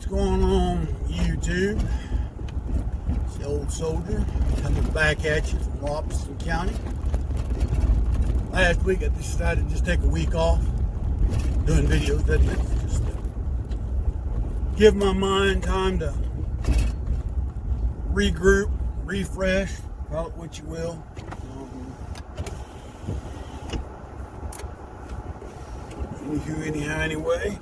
What's going on, YouTube? It's the old soldier coming back at you from Robeson County. Last week I decided to just take a week off doing videos. Just give my mind time to regroup, refresh, call it what you will. Anyway,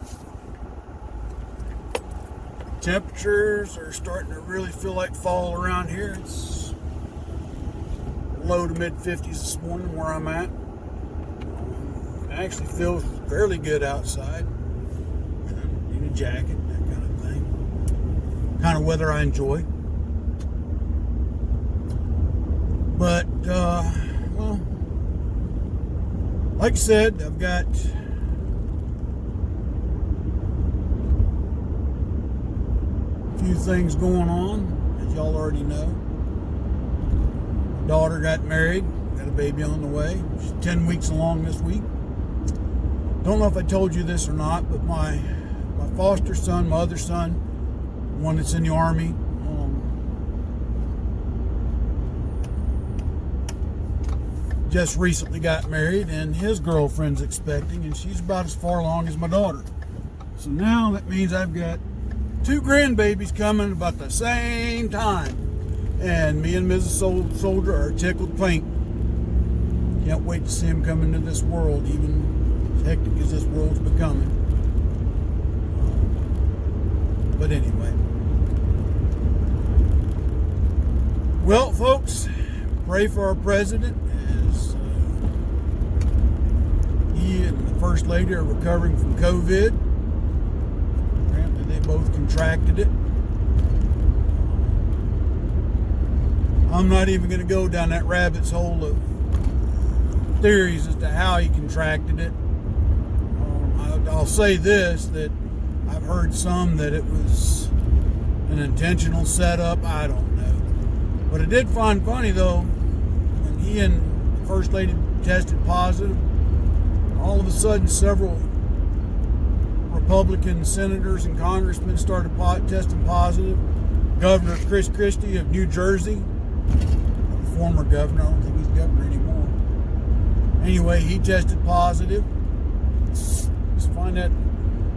temperatures are starting to really feel like fall around here. It's low to mid 50s this morning where I'm at. It actually feels fairly good outside. Need a jacket, that kind of thing. Kind of weather I enjoy. But, well, like I said, I've got few things going on, as y'all already know. My daughter got married, got a baby on the way. She's 10 weeks along this week. Don't know if I told you this or not, but my foster son, my other son, one that's in the Army, just recently got married, and his girlfriend's expecting, and she's about as far along as my daughter. So now that means I've got 2 grandbabies coming about the same time, and me and Mrs. Soldier are tickled pink. Can't wait to see them come into this world, even as hectic as this world's becoming. But anyway, well, folks, pray for our president as he and the First Lady are recovering from COVID. They both contracted it. I'm not even going to go down that rabbit's hole of theories as to how he contracted it. I'll say this, that I've heard some that it was an intentional setup. I don't know. What I did find funny, though, when he and the First Lady tested positive, all of a sudden several Republican senators and congressmen started testing positive. Governor Chris Christie of New Jersey, the former governor, I don't think he's governor anymore. Anyway, he tested positive. Just find that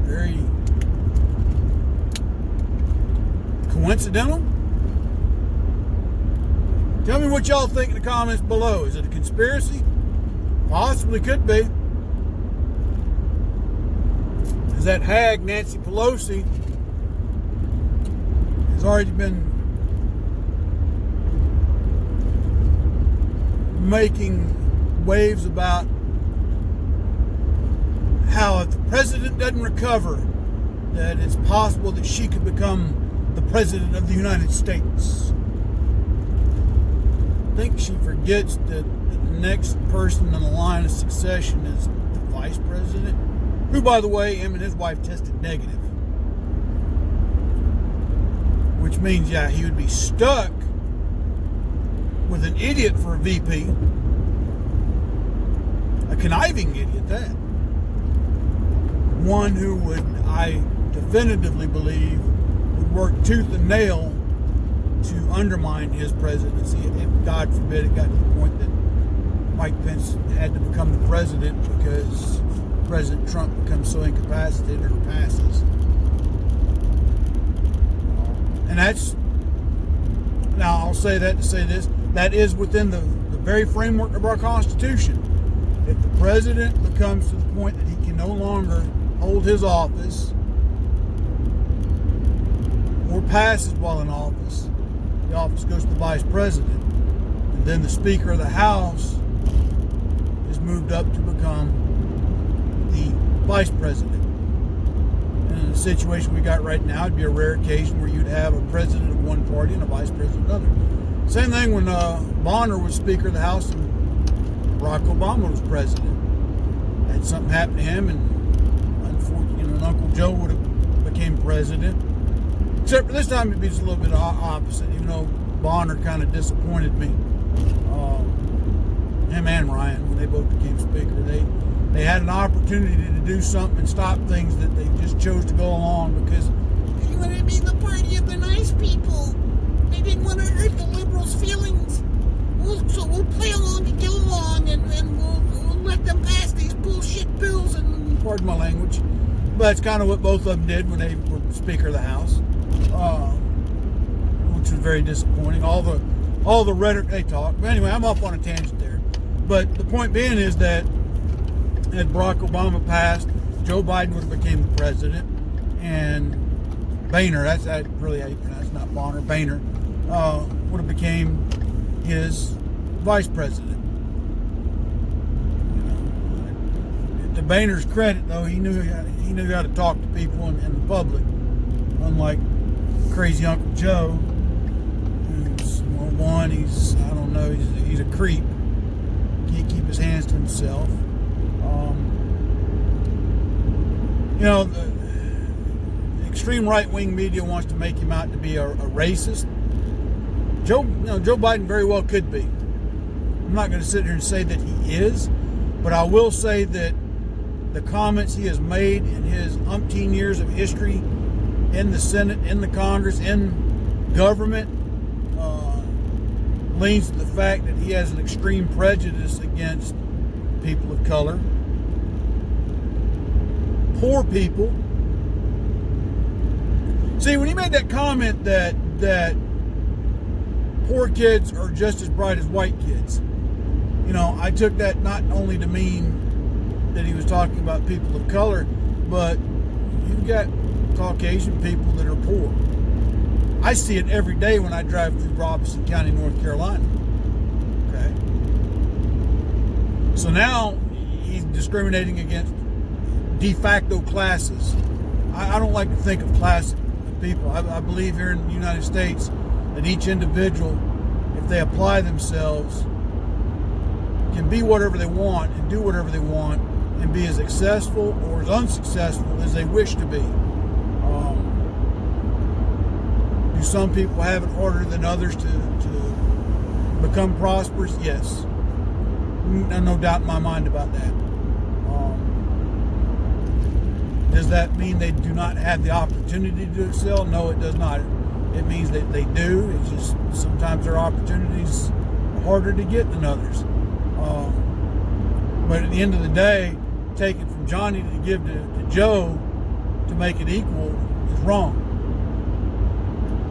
very coincidental. Tell me what y'all think in the comments below. Is it a conspiracy? Possibly could be. That hag, Nancy Pelosi, has already been making waves about how if the president doesn't recover, that it's possible that she could become the president of the United States. I think she forgets that the next person in the line of succession is the vice president. Who, by the way, him and his wife tested negative. Which means, yeah, he would be stuck with an idiot for a VP. A conniving idiot, that. One who would, I definitively believe, would work tooth and nail to undermine his presidency. If, God forbid, it got to the point that Mike Pence had to become the president because President Trump becomes so incapacitated or passes. And that's, now I'll say that to say this, that is within the very framework of our Constitution. If the president becomes to the point that he can no longer hold his office or passes while in office, the office goes to the vice president. And then the Speaker of the House is moved up to become the vice president. And in the situation we got right now, it'd be a rare occasion where you'd have a president of one party and a vice president of another. Same thing when Bonner was Speaker of the House and Barack Obama was president. Had something happen to him, and unfortunately, Uncle Joe would have became president. Except for this time, it'd be just a little bit opposite. Even though Bonner kind of disappointed me. Him and Ryan, when they both became Speaker, they had an opportunity to do something and stop things that they just chose to go along because you wanted to be the party of the nice people. They didn't want to hurt the liberals' feelings. So we'll play along to get along, and we'll let them pass these bullshit bills. And pardon my language, but that's kind of what both of them did when they were Speaker of the House, which was very disappointing. All the rhetoric they talk. But anyway, I'm off on a tangent there. But the point being is that had Barack Obama passed, Joe Biden would have became the president, and Boehner, that's really how you pronounce it, not Bonner, Boehner, would have became his vice president. To Boehner's credit, though, he knew how to talk to people in the public, unlike crazy Uncle Joe, who's he's a creep. Can't keep his hands to himself. The extreme right-wing media wants to make him out to be a racist. Joe Biden very well could be. I'm not going to sit here and say that he is, but I will say that the comments he has made in his umpteen years of history in the Senate, in the Congress, in government, leans to the fact that he has an extreme prejudice against people of color, poor people. See, when he made that comment that poor kids are just as bright as white kids, I took that not only to mean that he was talking about people of color, but you've got Caucasian people that are poor. I see it every day when I drive through Robeson County, North Carolina. Okay? So now he's discriminating against de facto classes. I don't like to think of class of people. I believe here in the United States that each individual, if they apply themselves, can be whatever they want and do whatever they want and be as successful or as unsuccessful as they wish to be. Do some people have it harder than others to become prosperous? Yes. No doubt in my mind about that. Does that mean they do not have the opportunity to excel? No, it does not. It means that they do. It's just sometimes their opportunities are harder to get than others. But at the end of the day, taking from Johnny to give to Joe to make it equal is wrong.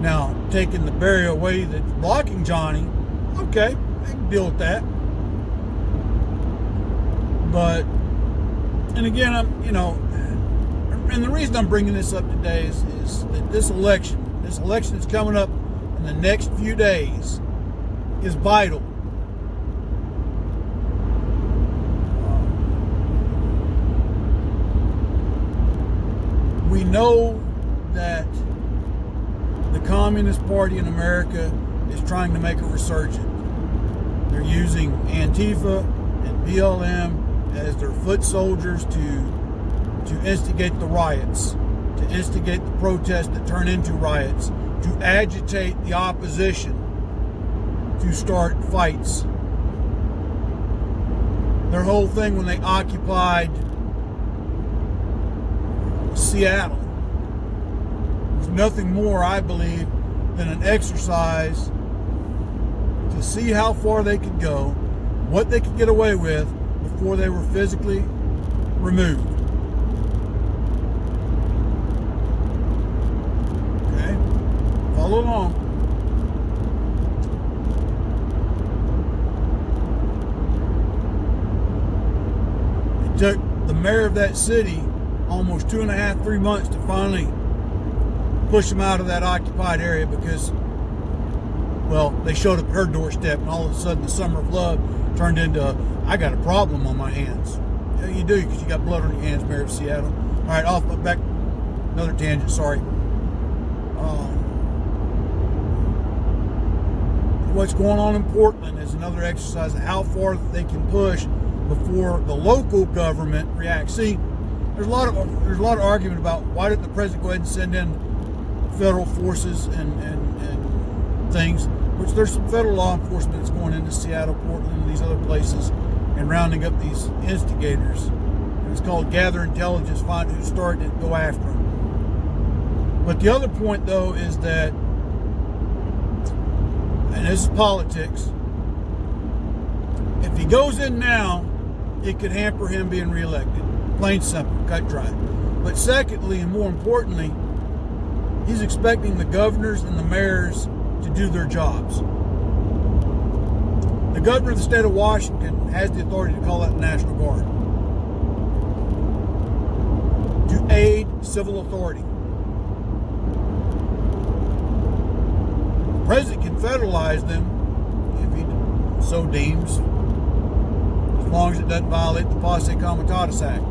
Now, taking the Bray away that's blocking Johnny, okay, I can deal with that. But, and again, and the reason I'm bringing this up today is that this election that's coming up in the next few days is vital. We know that the Communist Party in America is trying to make a resurgence. They're using Antifa and BLM as their foot soldiers to instigate the riots, to instigate the protests that turn into riots, to agitate the opposition to start fights. Their whole thing when they occupied Seattle was nothing more, I believe, than an exercise to see how far they could go, what they could get away with before they were physically removed. Okay? Follow along. It took the mayor of that city almost 2.5-3 months to finally push them out of that occupied area because, well, they showed up at her doorstep and all of a sudden the summer of love turned into, I got a problem on my hands. Yeah, you do, because you got blood on your hands, Mayor of Seattle. All right, off back, another tangent, sorry. What's going on in Portland is another exercise of how far they can push before the local government reacts. See, there's a lot of argument about why didn't the president go ahead and send in federal forces and things, which there's some federal law enforcement that's going into Seattle, Portland, and these other places and rounding up these instigators. And it's called gather intelligence, find who started it, go after them. But the other point, though, is that, and this is politics, if he goes in now, it could hamper him being reelected. Plain simple, cut dry. But secondly, and more importantly, he's expecting the governors and the mayors to do their jobs. The governor of the state of Washington has the authority to call out the National Guard to aid civil authority. The president can federalize them if he so deems, as long as it doesn't violate the Posse Comitatus Act.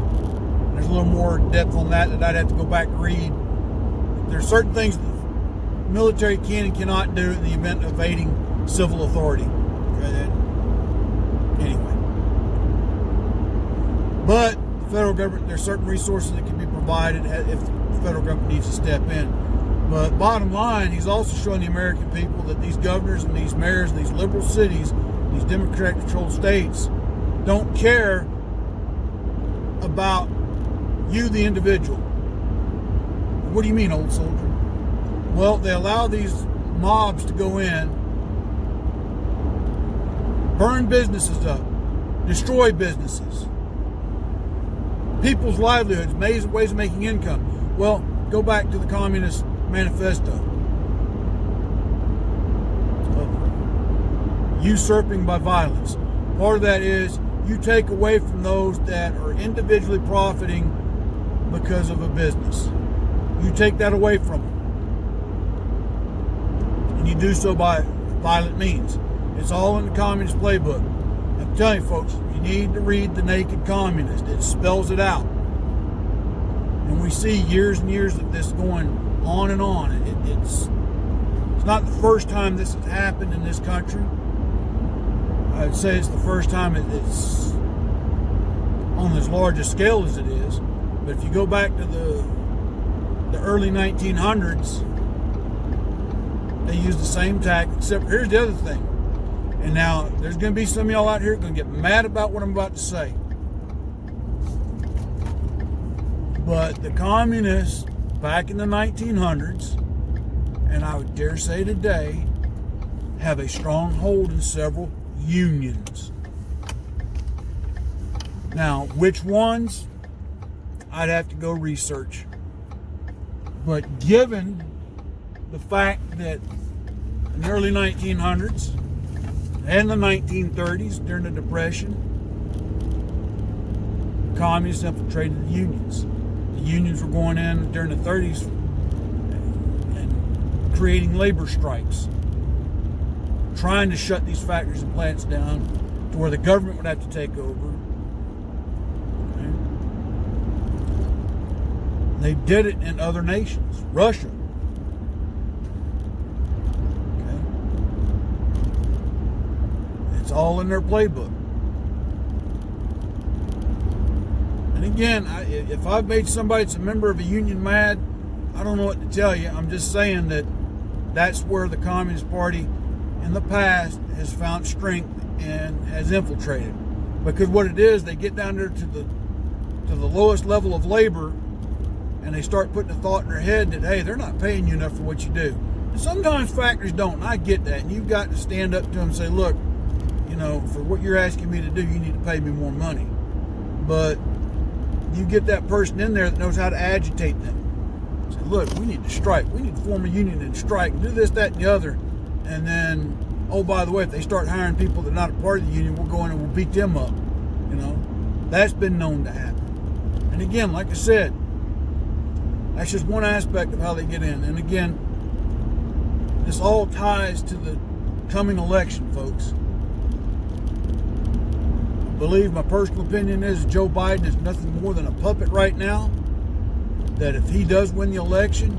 There's a little more depth on that I'd have to go back and read. There's certain things the military can and cannot do in the event of aiding civil authority. Okay, anyway. But the federal government, there's certain resources that can be provided if the federal government needs to step in. But bottom line, he's also showing the American people that these governors and these mayors and these liberal cities, these Democrat-controlled states, don't care about you, the individual. What do you mean, old soldier? Well, they allow these mobs to go in, burn businesses up, destroy businesses, people's livelihoods, ways of making income. Well, go back to the Communist Manifesto. Usurping by violence. Part of that is you take away from those that are individually profiting because of a business. You take that away from them. And you do so by violent means. It's all in the communist playbook. I'm telling you, folks, you need to read The Naked Communist. It spells it out. And we see years and years of this going on and on. It's not the first time this has happened in this country. I'd say it's the first time it's on as large a scale as it is. But if you go back to the early 1900s, they used the same tactic, except here's the other thing. And now, there's going to be some of y'all out here going to get mad about what I'm about to say. But the communists back in the 1900s, and I would dare say today, have a strong hold in several unions. Now, which ones? I'd have to go research. But given the fact that in the early 1900s and the 1930s, during the Depression, communists infiltrated the unions. The unions were going in during the 30s and creating labor strikes, trying to shut these factories and plants down to where the government would have to take over. Okay. They did it in other nations. Russia. Okay. It's all in their playbook. And again, if I've made somebody that's a member of a union mad, I don't know what to tell you. I'm just saying that that's where the Communist Party in the past has found strength and has infiltrated. Because what it is, they get down there to the lowest level of labor, and they start putting a thought in their head that, hey, they're not paying you enough for what you do. And sometimes factories don't, and I get that. And you've got to stand up to them and say, look, for what you're asking me to do, you need to pay me more money. But you get that person in there that knows how to agitate them. Say, look, we need to strike. We need to form a union and strike and do this, that, and the other. And then, oh, by the way, if they start hiring people that are not a part of the union, we'll go in and we'll beat them up. That's been known to happen. And again, like I said, that's just one aspect of how they get in. And again, this all ties to the coming election, folks. I believe my personal opinion is Joe Biden is nothing more than a puppet right now. That if he does win the election,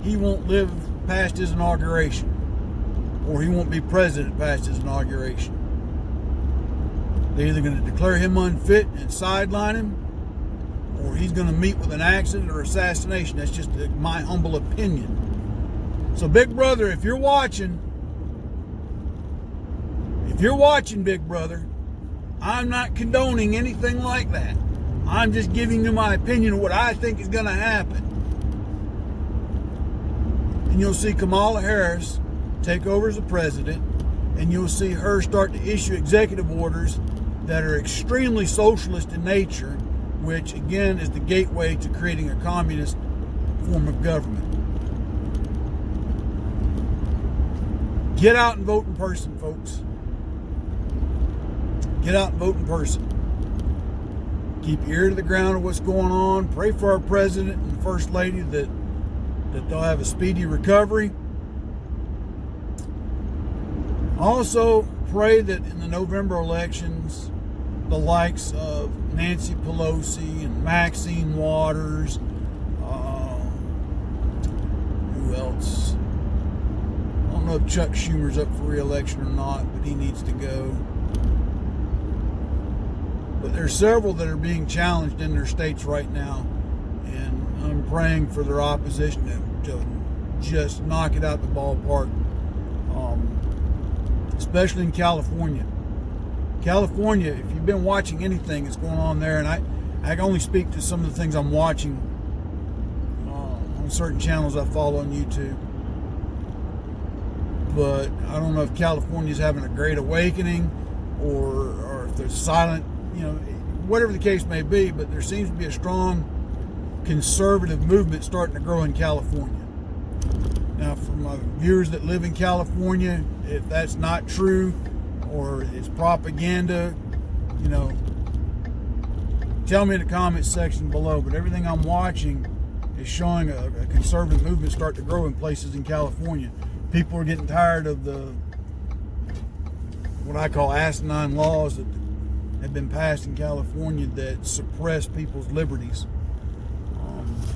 he won't live past his inauguration. Or he won't be president past his inauguration. They're either going to declare him unfit and sideline him, or he's going to meet with an accident or assassination. That's just my humble opinion. So, Big Brother, if you're watching, Big Brother, I'm not condoning anything like that. I'm just giving you my opinion of what I think is going to happen. and you'll see Kamala Harris take over as the president, and you'll see her start to issue executive orders that are extremely socialist in nature, which again is the gateway to creating a communist form of government. Get out and vote in person, folks. Get out and vote in person. Keep your ear to the ground of what's going on. Pray for our president and first lady that they'll have a speedy recovery. Also, pray that in the November elections, the likes of Nancy Pelosi and Maxine Waters, who else? I don't know if Chuck Schumer's up for re-election or not, but he needs to go. But there's several that are being challenged in their states right now, and I'm praying for their opposition to just knock it out the ballpark, especially in California. California, if you've been watching anything that's going on there, and I can only speak to some of the things I'm watching on certain channels I follow on YouTube, but I don't know if California's having a great awakening or if there's silent, whatever the case may be, but there seems to be a strong conservative movement starting to grow in California. Now, for my viewers that live in California, if that's not true or it's propaganda, tell me in the comments section below. But everything I'm watching is showing a conservative movement start to grow in places in California. People are getting tired of what I call asinine laws that have been passed in California that suppress people's liberties,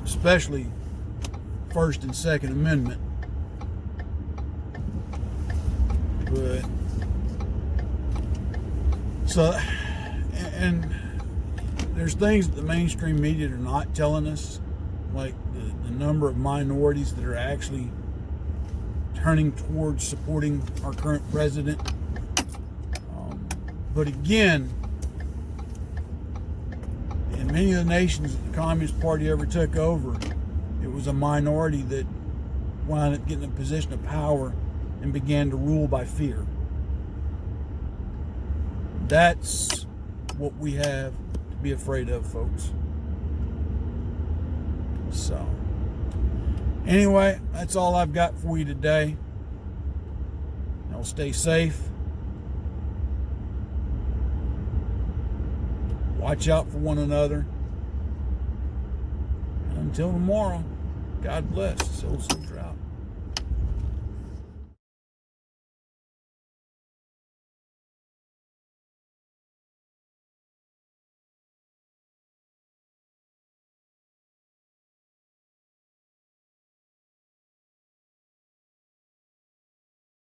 especially First and Second Amendment. But and there's things that the mainstream media are not telling us, like the number of minorities that are actually turning towards supporting our current president. But again, in many of the nations that the Communist Party ever took over, it was a minority that wound up getting a position of power and began to rule by fear. That's what we have to be afraid of, folks. So, anyway, that's all I've got for you today. Y'all stay safe. Watch out for one another. And until tomorrow, God bless. Soul Soldier out.